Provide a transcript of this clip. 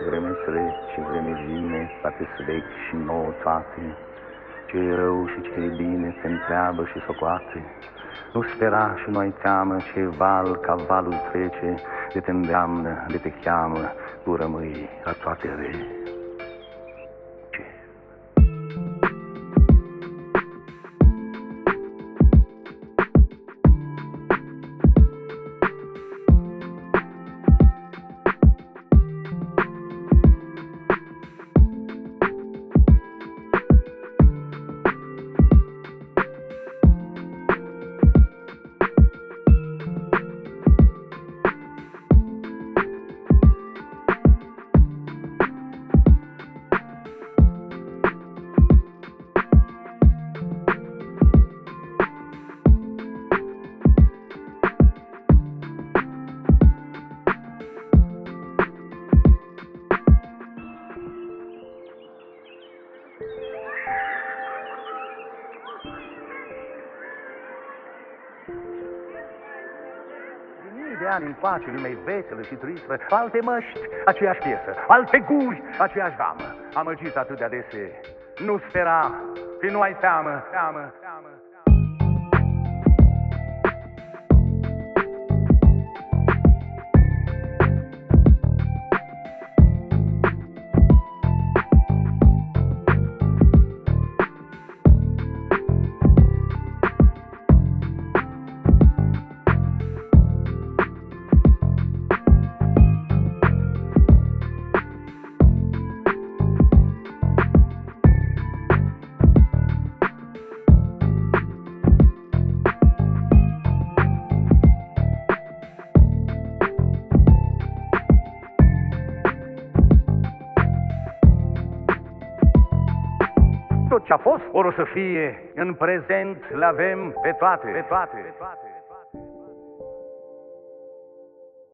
Vreme trece, vreme vine, toate vechi și nouă toate. Ce-i rău și ce-i bine se întreabă și socoate. Nu spera și nu-ai teamă, ce val ca valul trece, de te îndeamnă, de te cheamă, tu rămâi la toate rece. De ani încoace, lumea-i veselă și tristă, alte măști, aceeași piesă, alte guri, aceeași gamă. Amăgiți atât de adese, nu spera, și nu ai teamă, teamă. Tot ce-a fost, ori o să fie, în prezent le avem pe toate.